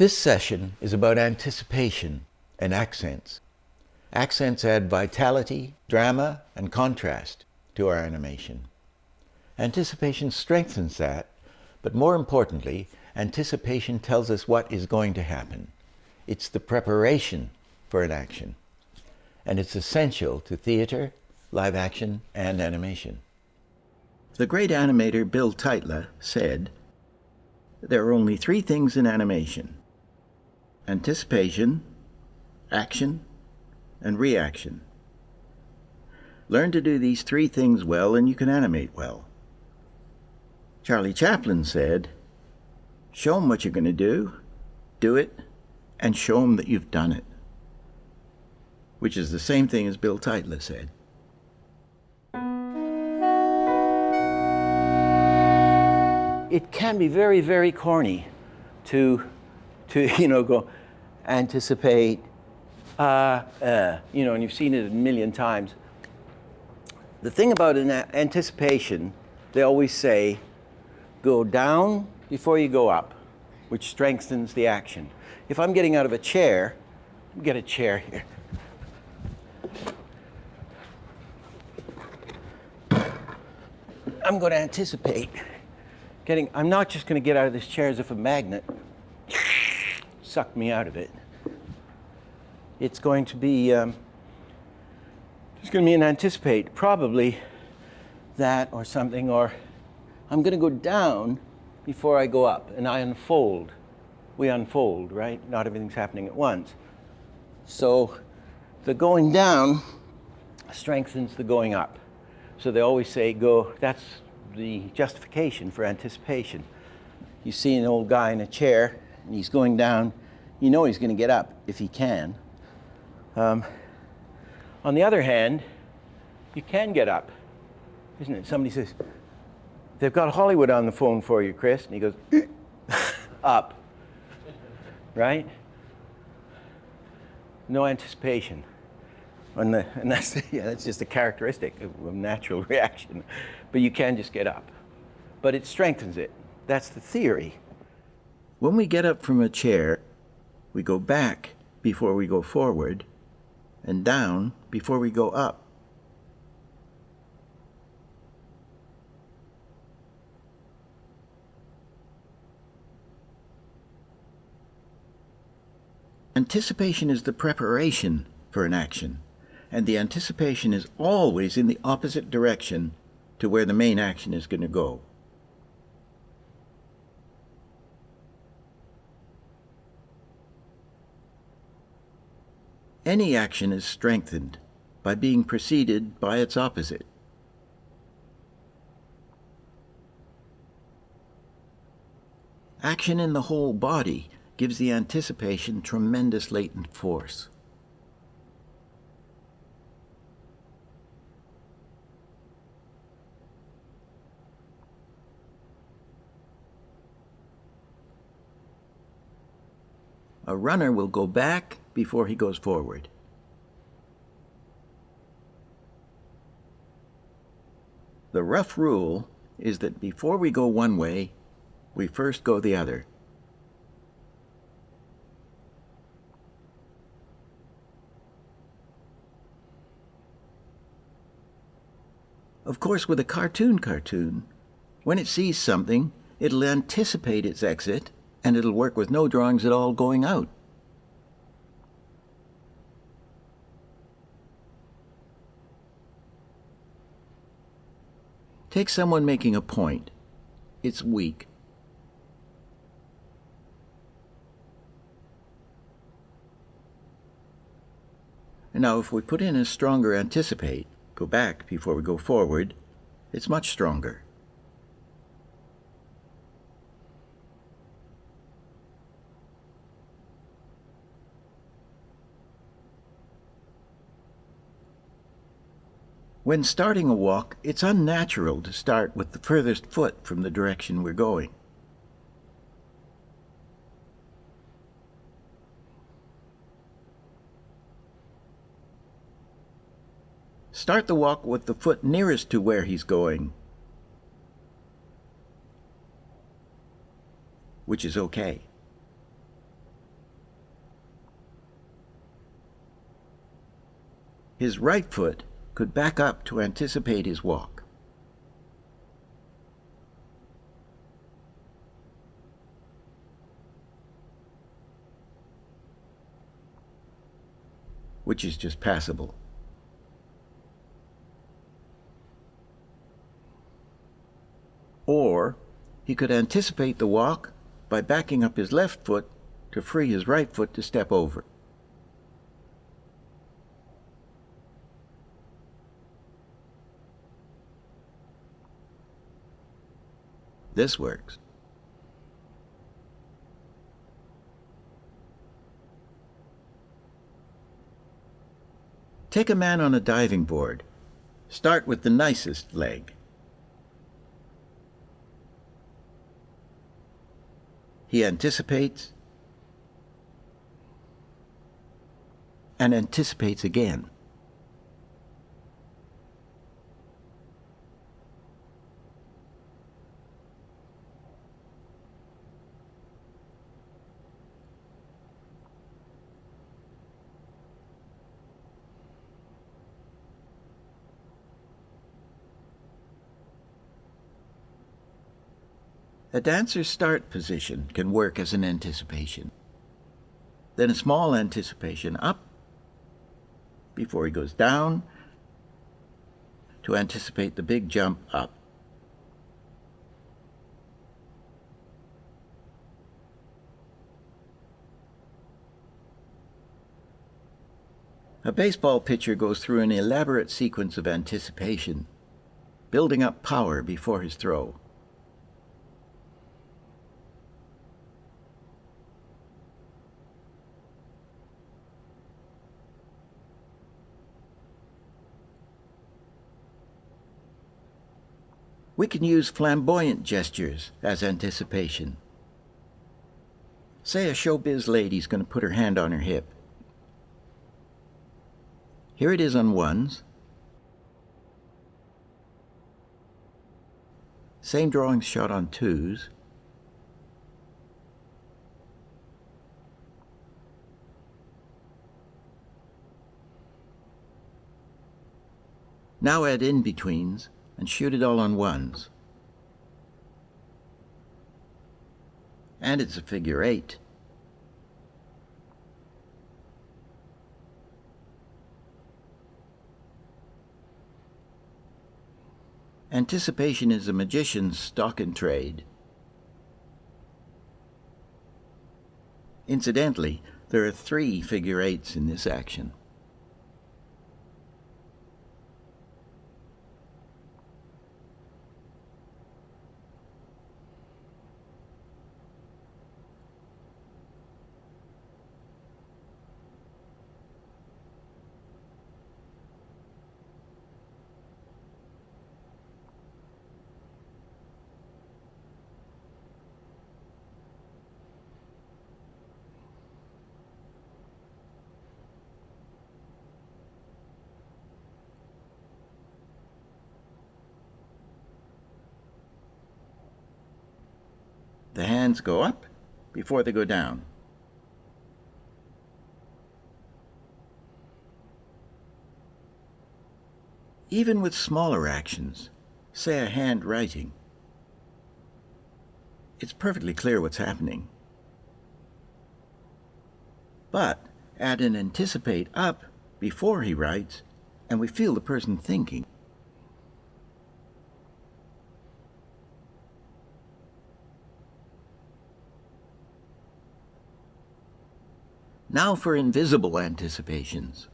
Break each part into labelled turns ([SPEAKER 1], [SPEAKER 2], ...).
[SPEAKER 1] This session is about anticipation and accents. Accents add vitality, drama, and contrast to our animation. Anticipation strengthens that, but more importantly, anticipation tells us what is going to happen. It's the preparation for an action, and it's essential to theater, live action, and animation. The great animator Bill Tytla said, "There are only three things in animation: anticipation, action, and reaction. Learn to do these three things well and you can animate well." Charlie Chaplin said, "Show them what you're going to do it, and show them that you've done it." Which is the same thing as Bill Tytla said. It can be very, very corny to go anticipate, and you've seen it a million times. The thing about an anticipation, they always say, go down before you go up, which strengthens the action. If I'm getting out of a chair, get a chair here. I'm going to anticipate I'm not just going to get out of this chair as if a magnet sucked me out of it. It's going to be an anticipate, probably that or something, or I'm going to go down before I go up, and I unfold. We unfold, right? Not everything's happening at once. So the going down strengthens the going up. So they always say go, that's the justification for anticipation. You see an old guy in a chair, and he's going down, you know he's going to get up if he can. On the other hand, you can get up, isn't it? Somebody says, "They've got Hollywood on the phone for you, Chris," and he goes, up, right? No anticipation. And that's just a characteristic of a natural reaction. But you can just get up. But it strengthens it. That's the theory. When we get up from a chair, we go back before we go forward, and down before we go up. Anticipation is the preparation for an action, and the anticipation is always in the opposite direction to where the main action is going to go. Any action is strengthened by being preceded by its opposite. Action in the whole body gives the anticipation tremendous latent force. A runner will go back before he goes forward. The rough rule is that before we go one way, we first go the other. Of course, with a cartoon, when it sees something, it'll anticipate its exit, and it'll work with no drawings at all going out. Take someone making a point. It's weak. And now if we put in a stronger anticipate, go back before we go forward, it's much stronger. When starting a walk, it's unnatural to start with the furthest foot from the direction we're going. Start the walk with the foot nearest to where he's going, which is okay. his right foot could back up to anticipate his walk. Which is just passable. Or he could anticipate the walk by backing up his left foot to free his right foot to step over. This works. Take a man on a diving board. Start with the nicest leg. He anticipates and anticipates again. A dancer's start position can work as an anticipation. Then a small anticipation up before he goes down to anticipate the big jump up. A baseball pitcher goes through an elaborate sequence of anticipation, building up power before his throw. We can use flamboyant gestures as anticipation. Say a showbiz lady's going to put her hand on her hip. Here it is on ones. Same drawing shot on twos. Now add in-betweens and shoot it all on ones. And it's a figure 8. Anticipation is a magician's stock in trade. Incidentally, there are 3 figure 8s in this action. The hands go up before they go down. Even with smaller actions, say a hand writing, it's perfectly clear what's happening. But add an anticipate up before he writes, and we feel the person thinking. Now for invisible anticipations.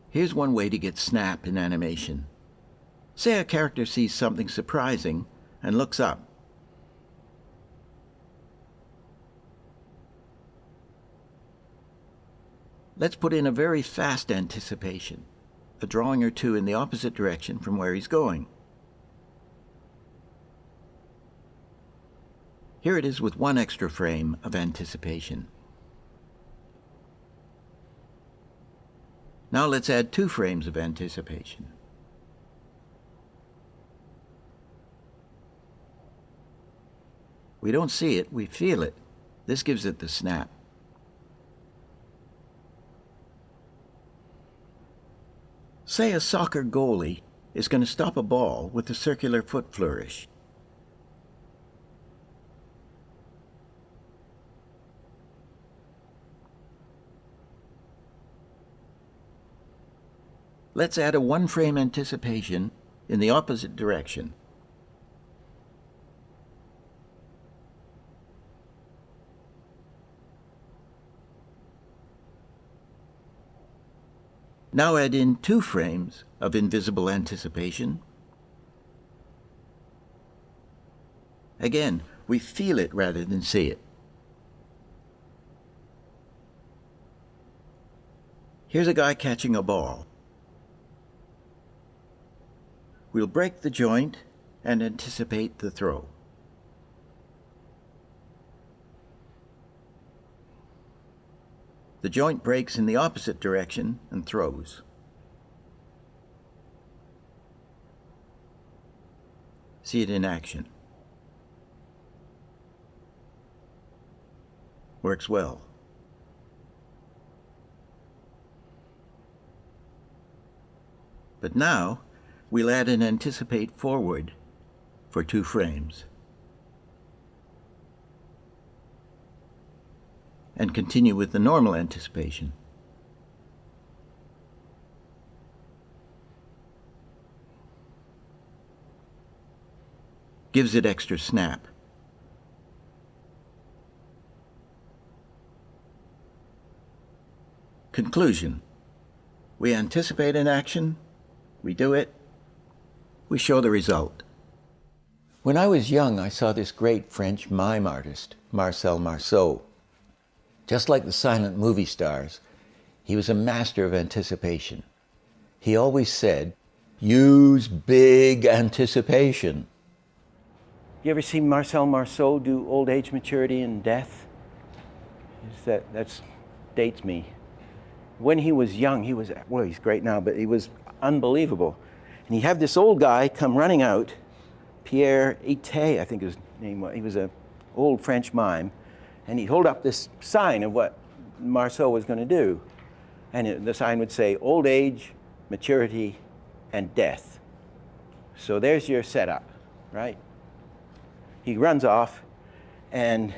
[SPEAKER 1] Here's one way to get snap in animation. Say a character sees something surprising and looks up. Let's put in a very fast anticipation, a drawing or two in the opposite direction from where he's going. Here it is with one extra frame of anticipation. Now let's add 2 frames of anticipation. We don't see it, we feel it. This gives it the snap. Say a soccer goalie is going to stop a ball with a circular foot flourish. Let's add a one-frame anticipation in the opposite direction. Now add in 2 frames of invisible anticipation. Again, we feel it rather than see it. Here's a guy catching a ball. We'll break the joint and anticipate the throw. The joint breaks in the opposite direction and throws. See it in action. Works well. But now, we'll add an anticipate forward for 2 frames. And continue with the normal anticipation. Gives it extra snap. Conclusion. We anticipate an action, we do it, we show the result. When I was young, I saw this great French mime artist, Marcel Marceau. Just like the silent movie stars, he was a master of anticipation. He always said, use big anticipation. You ever see Marcel Marceau do Old Age, Maturity, and Death? That dates me. When he was young, he's great now, but he was unbelievable. And he had this old guy come running out, Pierre Ité, I think his name was. He was an old French mime. And he'd hold up this sign of what Marceau was going to do. And the sign would say, old age, maturity, and death. So there's your setup, right? He runs off, and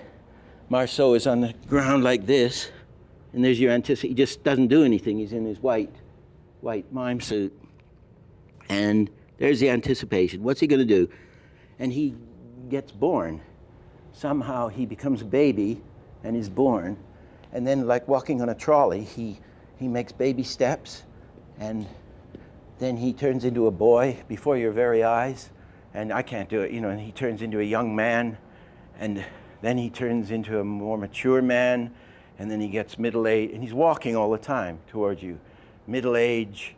[SPEAKER 1] Marceau is on the ground like this, and there's your anticipation. He just doesn't do anything. He's in his white mime suit. And there's the anticipation. What's he going to do? And he gets born. Somehow he becomes a baby and is born, and then like walking on a trolley, he makes baby steps, and then he turns into a boy before your very eyes, and I can't do it, and he turns into a young man, and then he turns into a more mature man, and then he gets middle-aged, and he's walking all the time towards you, middle age,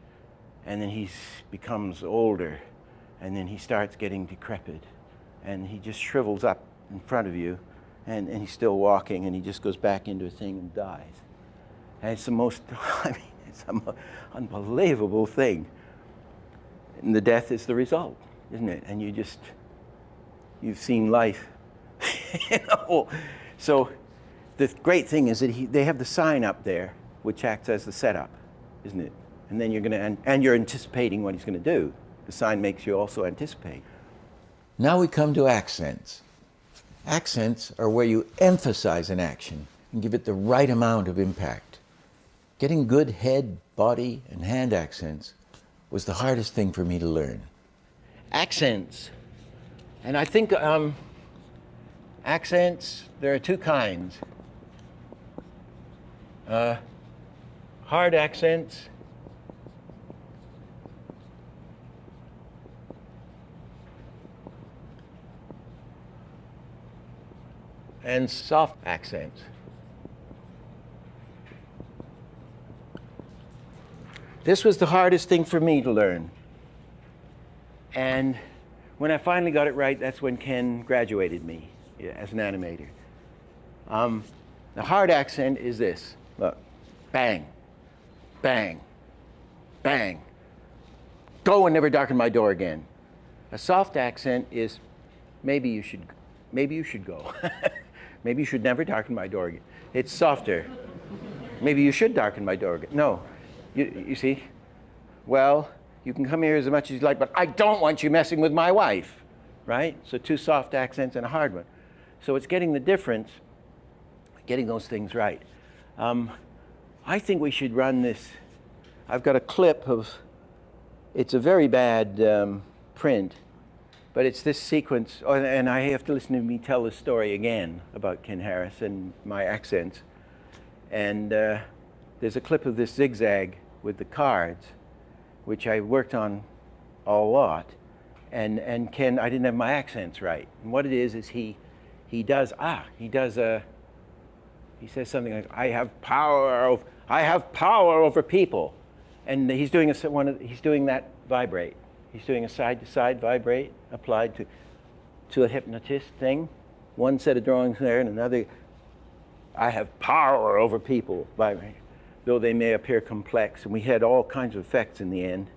[SPEAKER 1] and then he becomes older, and then he starts getting decrepit, and he just shrivels up in front of you, and he's still walking, and he just goes back into a thing and dies. And it's the most, it's an unbelievable thing. And the death is the result, isn't it? And you've seen life. So the great thing is that they have the sign up there, which acts as the setup, isn't it? And then you're anticipating what he's going to do. The sign makes you also anticipate. Now we come to accents. Accents are where you emphasize an action and give it the right amount of impact. Getting good head, body, and hand accents was the hardest thing for me to learn. Accents. And I think accents, there are 2 kinds. Hard accents and soft accents. This was the hardest thing for me to learn. And when I finally got it right, that's when Ken graduated me as an animator. The hard accent is this. Look, bang, bang, bang. Go and never darken my door again. A soft accent is maybe you should go. Maybe you should never darken my door again. It's softer. Maybe you should darken my door again. No, you see, well, you can come here as much as you like, but I don't want you messing with my wife, right? So 2 soft accents and a hard one. So it's getting the difference, getting those things right. I think we should run this. I've got a clip of, it's a very bad print, but it's this sequence, and I have to listen to me tell the story again about Ken Harris and my accents. And there's a clip of this zigzag with the cards, which I worked on a lot. And Ken, I didn't have my accents right. And what it is he says something like, I have power over people. And he's doing that vibrate. He's doing a side-to-side vibrate applied to a hypnotist thing. One set of drawings there and another. I have power over people, vibrate, though they may appear complex. And we had all kinds of effects in the end,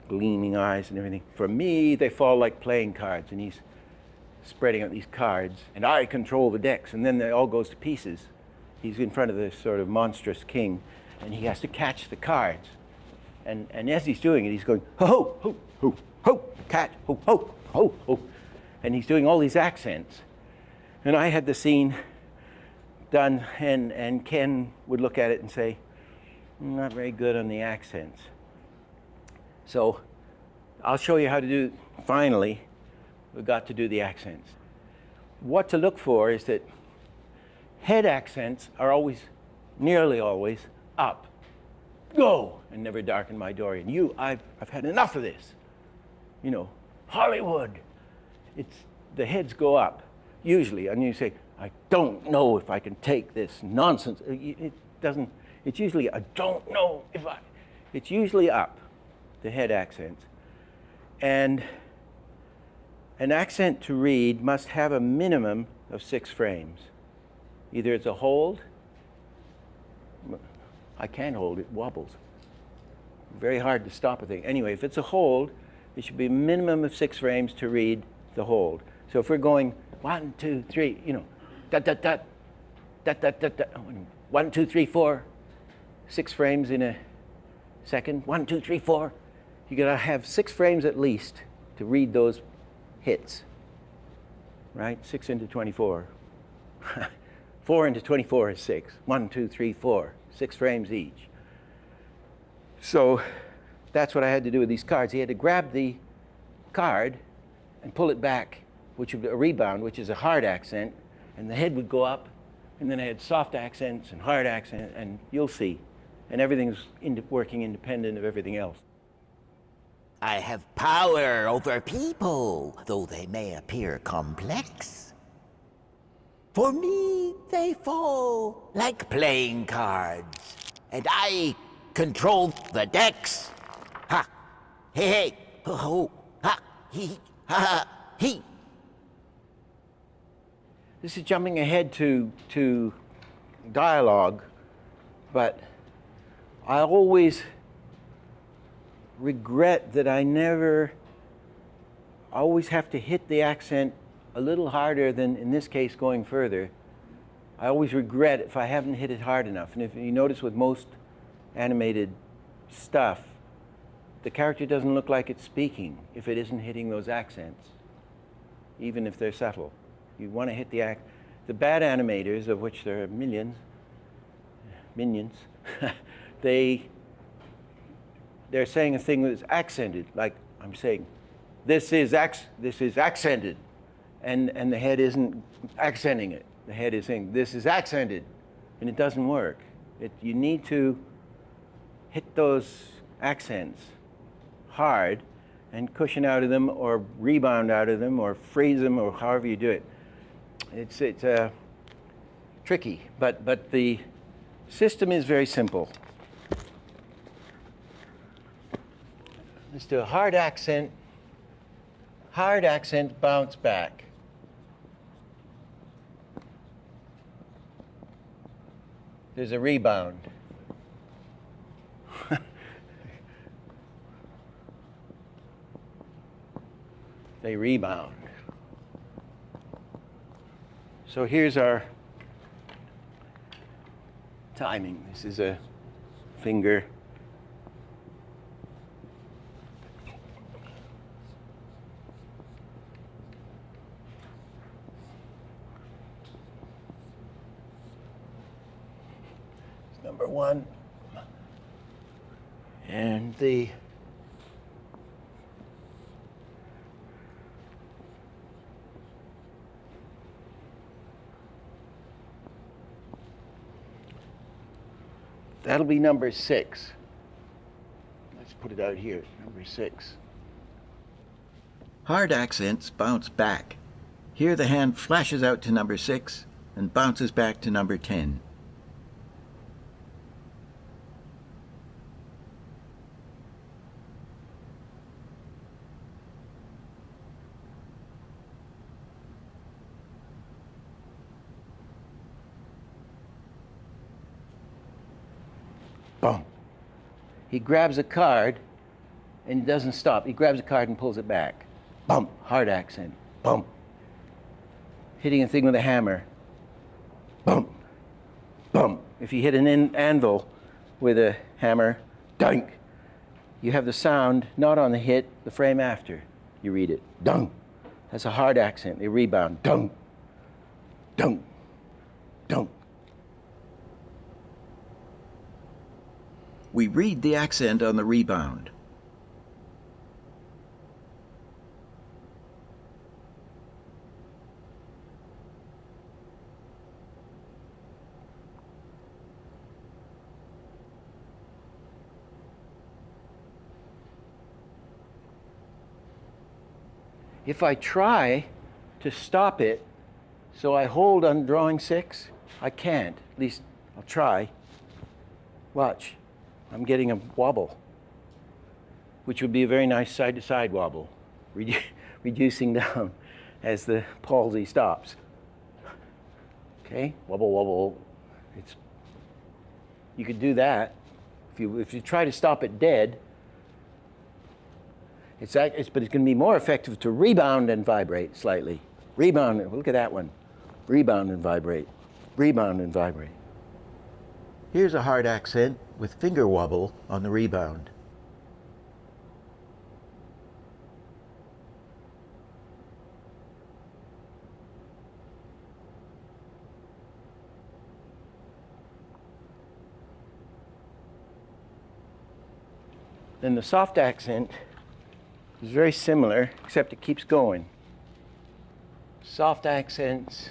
[SPEAKER 1] gleaming eyes and everything. For me, they fall like playing cards, and he's spreading out these cards, and I control the decks, and then it all goes to pieces. He's in front of this sort of monstrous king, and he has to catch the cards. And as he's doing it, he's going, ho, ho, ho, ho, catch, ho, ho, ho, ho. And he's doing all these accents. And I had the scene done, and Ken would look at it and say, I'm not very good on the accents. So I'll show you how to do, finally, we've got to do the accents. What to look for is that head accents are always, nearly always, up. Go! And never darken my door. And I've had enough of this. You know, Hollywood. The heads go up, usually, and you say, I don't know if I can take this nonsense. It's usually, I don't know if it's usually up, the head accents. And an accent to read must have a minimum of 6 frames. Either it's a hold, I can't hold, it wobbles. Very hard to stop a thing. Anyway, if it's a hold, it should be a minimum of 6 frames to read the hold. So if we're going 1, 2, 3, you know, dot, dot, dot, dot, dot, dot, dot, 1, 2, 3, 4, 6 frames in a second, 1, 2, 3, 4. You gotta have 6 frames at least to read those hits, right? 6 into 24. 4 into 24 is 6. 1, 2, 3, 4. 6 frames each. So that's what I had to do with these cards. He had to grab the card and pull it back, which would be a rebound, which is a hard accent, and the head would go up, and then I had soft accents and hard accents, and you'll see. And everything's working independent of everything else.
[SPEAKER 2] I have power over people, though they may appear complex. For me, they fall like playing cards, and I control the decks. Ha! Hey, hey! Ho, ho! Ha! He! Ha! Ha! He!
[SPEAKER 1] This is jumping ahead to dialogue, but I always regret that I always have to hit the accent a little harder than, in this case, going further. I always regret if I haven't hit it hard enough. And if you notice with most animated stuff, the character doesn't look like it's speaking if it isn't hitting those accents, even if they're subtle. You want to hit the bad animators, of which there are minions, they're saying a thing that's accented, like I'm saying, this is accented, and the head isn't accenting it. The head is saying, this is accented, and it doesn't work. You need to hit those accents hard and cushion out of them, or rebound out of them, or freeze them, or however you do it. It's tricky, but the system is very simple. Let's do a hard accent, bounce back. There's a rebound. They rebound. So here's our timing. This is a finger. number 1. And the that'll be number 6. Let's put it out here, number 6.
[SPEAKER 3] Hard accents bounce back. Here the hand flashes out to number 6 and bounces back to number 10.
[SPEAKER 1] Boom. He grabs a card and he doesn't stop. He grabs a card and pulls it back. Bump, hard accent. Bump. Hitting a thing with a hammer. Bump. Bump. If you hit an anvil with a hammer, dunk. You have the sound not on the hit, the frame after. You read it. Dunk. That's a hard accent. They rebound. Dunk. Dunk. Dunk.
[SPEAKER 3] We read the accent on the rebound.
[SPEAKER 1] If I try to stop it, so I hold on drawing 6, I can't. At least I'll try. Watch. I'm getting a wobble, which would be a very nice side-to-side wobble, reducing down as the palsy stops. Okay, wobble, wobble. You could do that. If you try to stop it dead, but it's going to be more effective to rebound and vibrate slightly. Rebound, look at that one. Rebound and vibrate. Rebound and vibrate.
[SPEAKER 3] Here's a hard accent with finger wobble on the rebound.
[SPEAKER 1] Then the soft accent is very similar, except it keeps going. Soft accents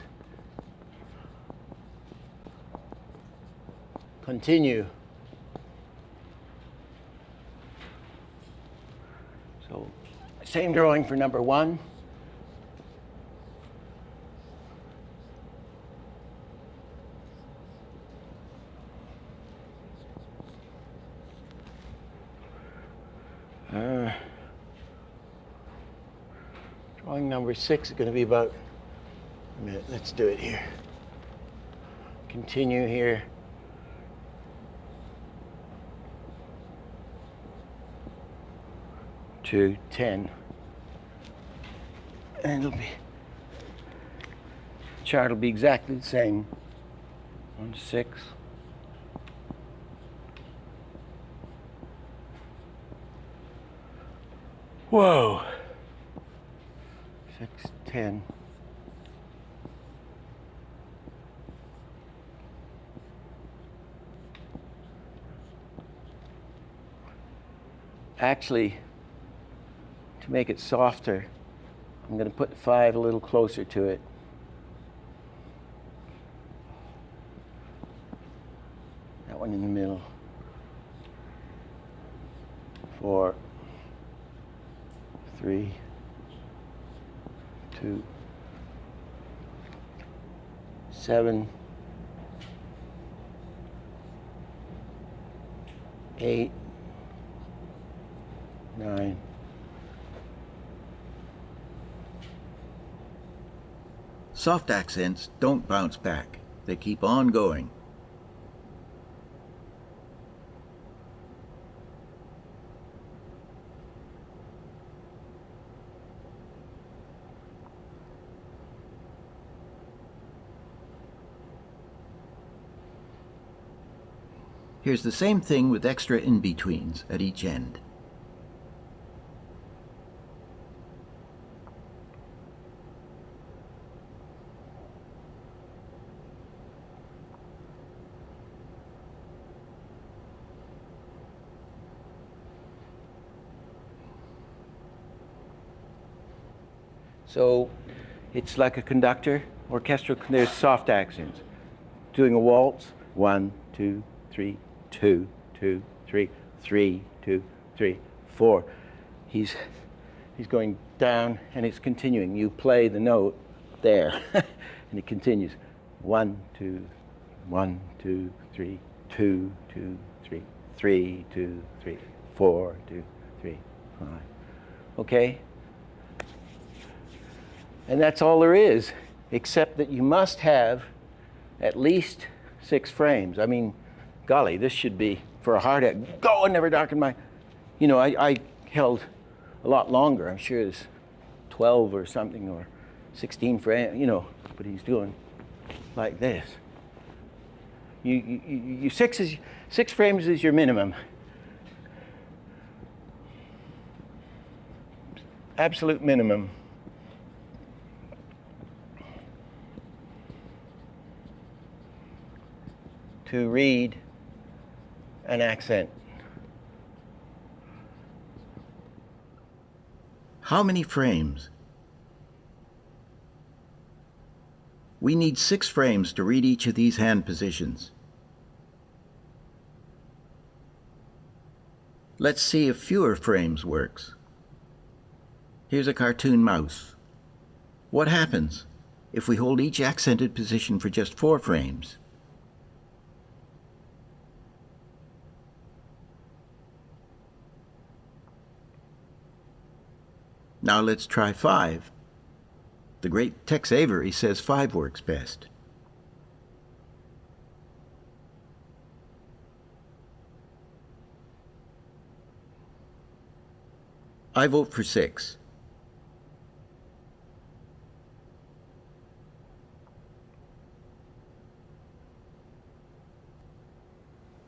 [SPEAKER 1] continue. So, same drawing for number 1. Drawing number 6 is going to be about a minute. Let's do it here. Continue here. To 10. And chart will be exactly the same. 1, 6. Whoa. 6, 10. Actually, to make it softer, I'm going to put 5 a little closer to it. That one in the middle. 4, 3, 2, 7, 8, 9.
[SPEAKER 3] Soft accents don't bounce back. They keep on going. Here's the same thing with extra in-betweens at each end.
[SPEAKER 1] So it's like a conductor, orchestral, there's soft accents. Doing a waltz, 1, 2, 3, 2, 2, 3, 3, 2, 3, 4. He's going down and it's continuing. You play the note there and it continues. 1, 2, 1, 2, 3, 2, 2, 3, 3, 2, 3, 4, 2, 3, 5. Okay? And that's all there is, except that you must have at least 6 frames. I mean, golly, this should be for a hard head. Go and never darken my. You know, I held a lot longer. I'm sure it's 12 or something or 16 frames, you know, but he's doing like this. You 6 frames is your minimum. Absolute minimum. To read an accent.
[SPEAKER 3] How many frames? We need 6 frames to read each of these hand positions. Let's see if fewer frames works. Here's a cartoon mouse. What happens if we hold each accented position for just 4 frames? Now let's try 5. The great Tex Avery says 5 works best. I vote for 6.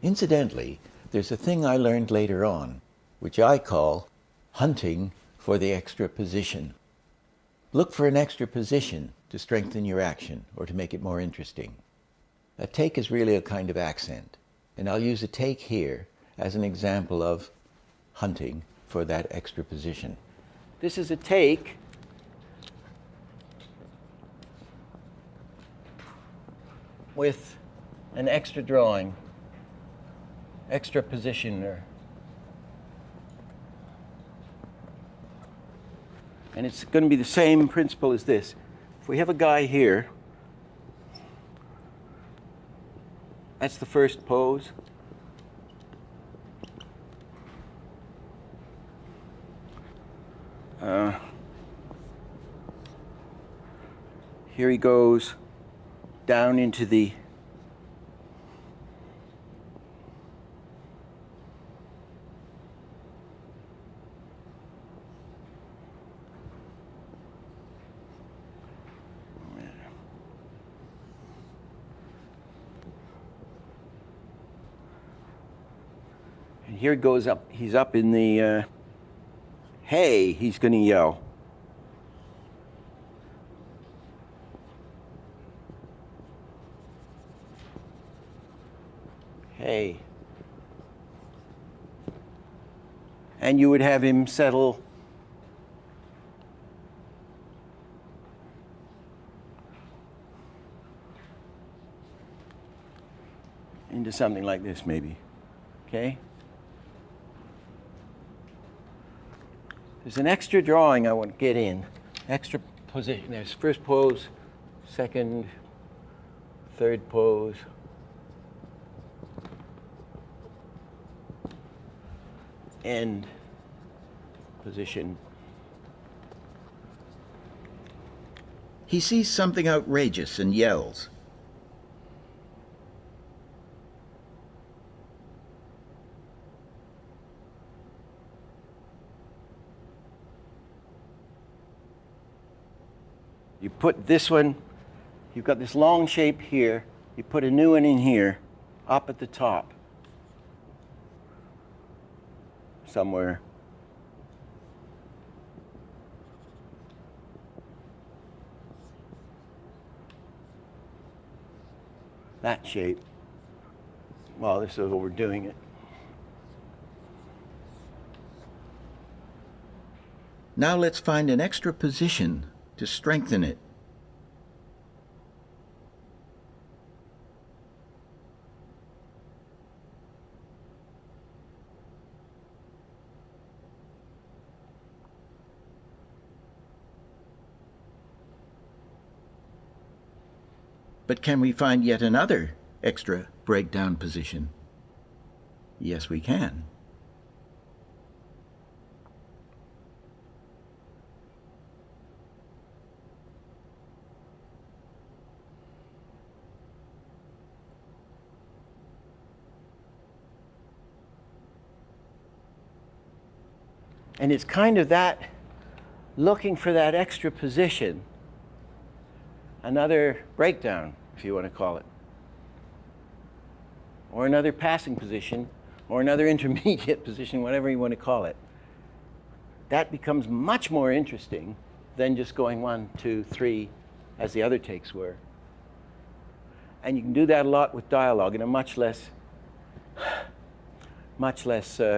[SPEAKER 4] Incidentally, there's a thing I learned later on, which I call hunting for the extra position. Look for an extra position to strengthen your action or to make it more interesting. A take is really a kind of accent, and I'll use a take here as an example of hunting for that extra position.
[SPEAKER 1] This is a take. With an extra drawing, extra position there. And it's going to be the same principle as this. If we have a guy here, that's the first pose. Here he goes down into the and here he goes up, he's up in the hey, he's going to yell. Hey. And you would have him settle into something like this maybe. Okay? There's an extra drawing I want to get in. Extra position. There's first pose, second, third pose. End position.
[SPEAKER 3] He sees something outrageous and yells.
[SPEAKER 1] You put this one, you've got this long shape here, you put a new one in here, up at the top. Somewhere. That shape. Well, this is overdoing it.
[SPEAKER 3] Now let's find an extra position to strengthen it. But can we find yet another extra breakdown position? Yes, we can.
[SPEAKER 1] And it's kind of that, looking for that extra position, another breakdown, if you want to call it, or another passing position, or another intermediate position, whatever you want to call it. That becomes much more interesting than just going 1, 2, 3, as the other takes were. And you can do that a lot with dialogue in a much less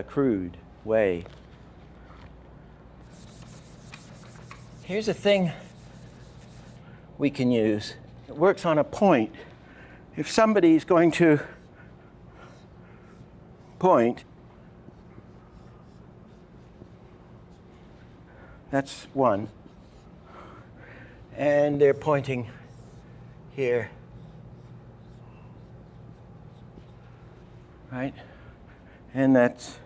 [SPEAKER 1] crude way. Here's a thing we can use. It works on a point. If somebody's going to point, that's 1, and they're pointing here, right? And that's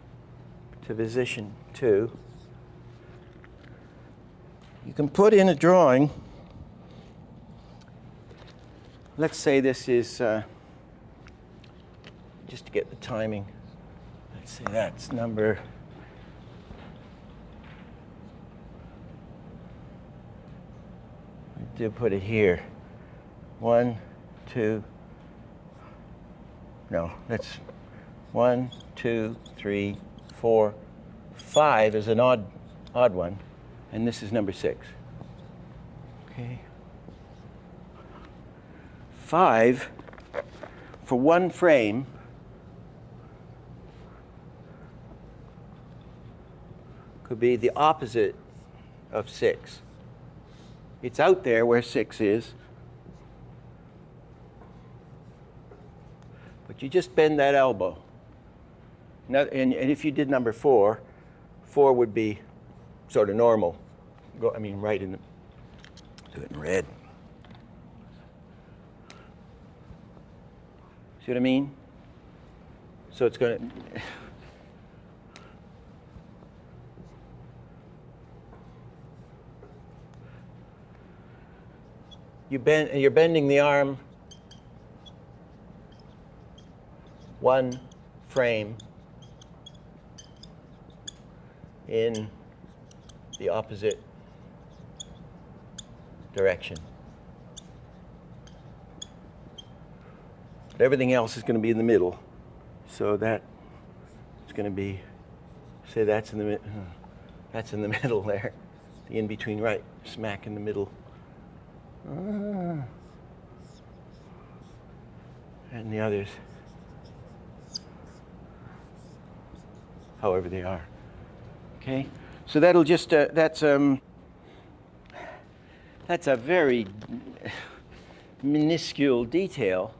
[SPEAKER 1] to position 2. You can put in a drawing. Let's say this is, just to get the timing, let's say that's number, I do put it here. 1, 2, no, that's 1, 2, 3, 4, 5 is an odd one. And this is number 6. Okay. 5 for one frame could be the opposite of 6. It's out there where 6 is, but you just bend that elbow. And if you did number 4, 4 would be sort of normal. Right in the, do it in red. See what I mean? So it's going to, you're bending the arm 1 frame in the opposite direction. But everything else is going to be in the middle. So that is going to be, say that's in the middle there. The in-between, right, smack in the middle. And the others, however they are. Okay? So that'll just, that's a very minuscule detail,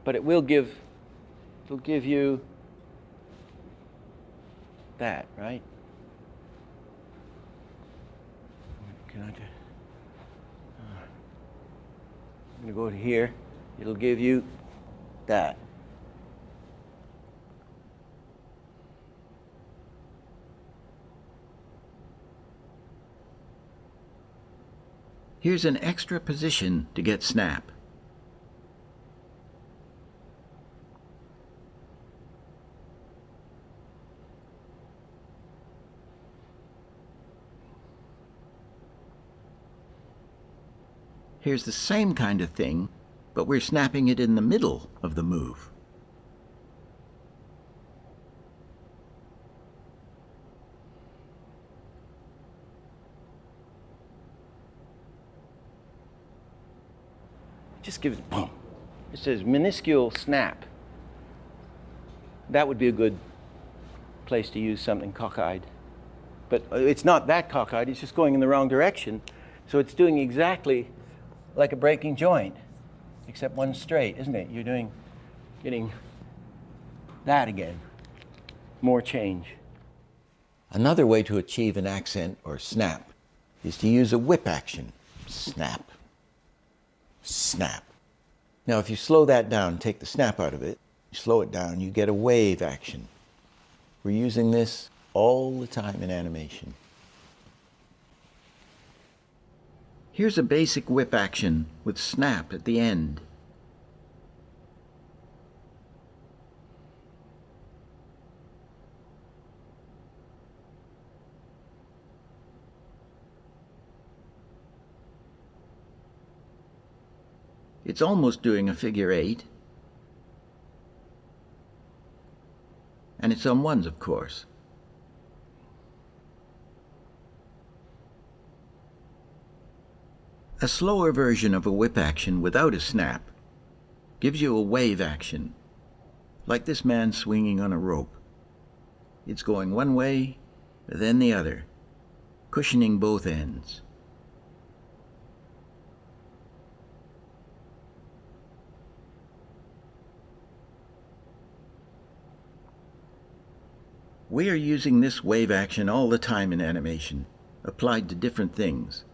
[SPEAKER 1] but it'll give you that, right? I'm going to go to here. It'll give you that.
[SPEAKER 3] Here's an extra position to get snap. Here's the same kind of thing, but we're snapping it in the middle of the move.
[SPEAKER 1] Just gives boom. It says minuscule snap. That would be a good place to use something cockeyed. But it's not that cockeyed, it's just going in the wrong direction. So it's doing exactly like a breaking joint, except one straight, isn't it? You're getting that again. More change.
[SPEAKER 4] Another way to achieve an accent or snap is to use a whip action. Snap. Snap. Now if you slow that down, take the snap out of it, slow it down, you get a wave action. We're using this all the time in animation.
[SPEAKER 3] Here's a basic whip action with snap at the end. It's almost doing a figure 8. And it's on ones, of course. A slower version of a whip action without a snap gives you a wave action, like this man swinging on a rope. It's going one way, then the other, cushioning both ends. We are using this wave action all the time in animation, applied to different things.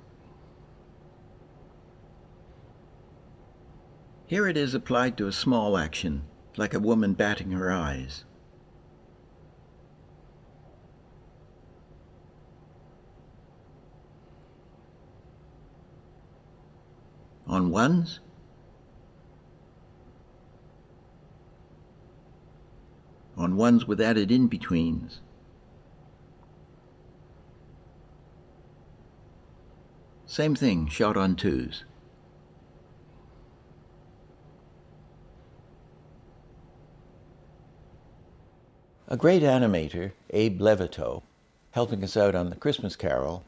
[SPEAKER 3] Here it is applied to a small action, like a woman batting her eyes. On ones, on ones with added in-betweens. Same thing, shot on twos.
[SPEAKER 4] A great animator, Abe Levitow, helping us out on the Christmas Carol,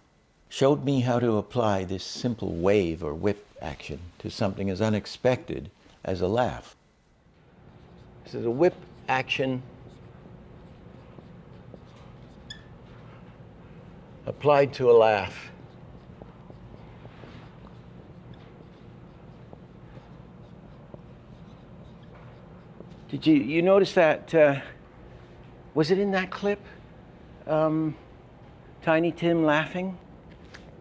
[SPEAKER 4] showed me how to apply this simple wave or whip action to something as unexpected as a laugh.
[SPEAKER 1] This is a whip action applied to a laugh. Did you notice that, was it in that clip? Tiny Tim laughing?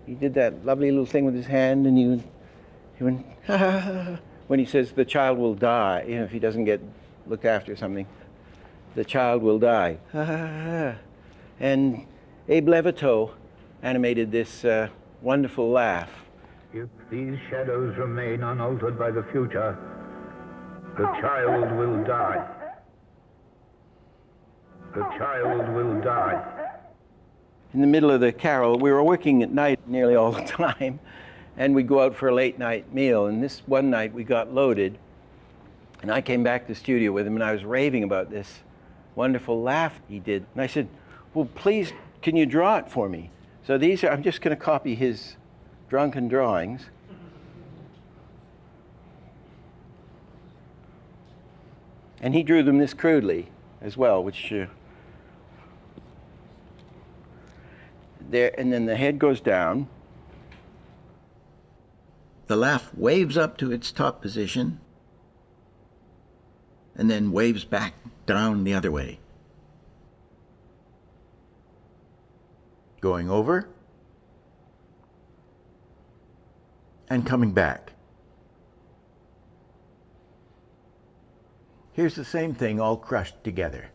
[SPEAKER 1] He did that lovely little thing with his hand, and he went, ha, ha, ha, when he says the child will die, if he doesn't get looked after or something, the child will die. Ha, ha, ha. And Abe Levitow animated this wonderful laugh.
[SPEAKER 5] If these shadows remain unaltered by the future, the child will die. The child will die.
[SPEAKER 1] In the middle of the carol, we were working at night nearly all the time, and we'd go out for a late night meal. And this one night we got loaded, and I came back to the studio with him, and I was raving about this wonderful laugh he did. And I said, well, please, can you draw it for me? So these are, I'm just going to copy his drunken drawings. And he drew them this crudely as well, which there, and then the head goes down.
[SPEAKER 3] The laugh waves up to its top position and then waves back down the other way.
[SPEAKER 4] Going over and coming back. Here's the same thing all crushed together.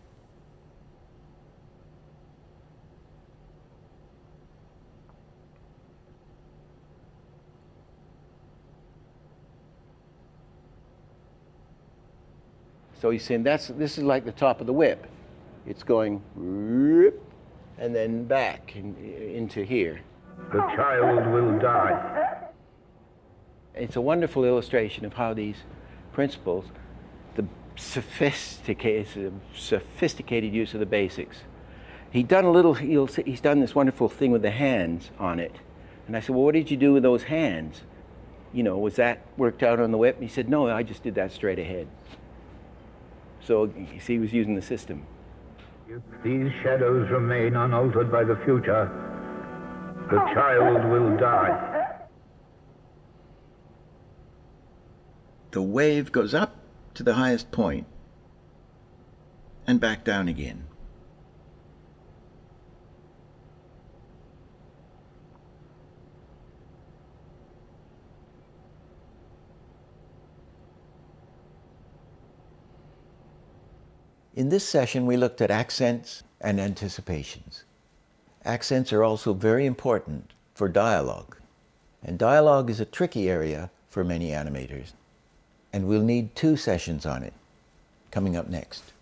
[SPEAKER 1] So he's saying this is like the top of the whip. It's going whoop, and then back into here.
[SPEAKER 5] The child will die.
[SPEAKER 1] It's a wonderful illustration of how these principles, the sophisticated use of the basics. He's done this wonderful thing with the hands on it. And I said, well, what did you do with those hands? You know, was that worked out on the whip? And he said, no, I just did that straight ahead. So you see, he was using the system.
[SPEAKER 5] If these shadows remain unaltered by the future, the child will die.
[SPEAKER 3] the wave goes up to the highest point and back down again.
[SPEAKER 4] In this session, we looked at accents and anticipations. Accents are also very important for dialogue, and dialogue is a tricky area for many animators, and we'll need 2 sessions on it, coming up next.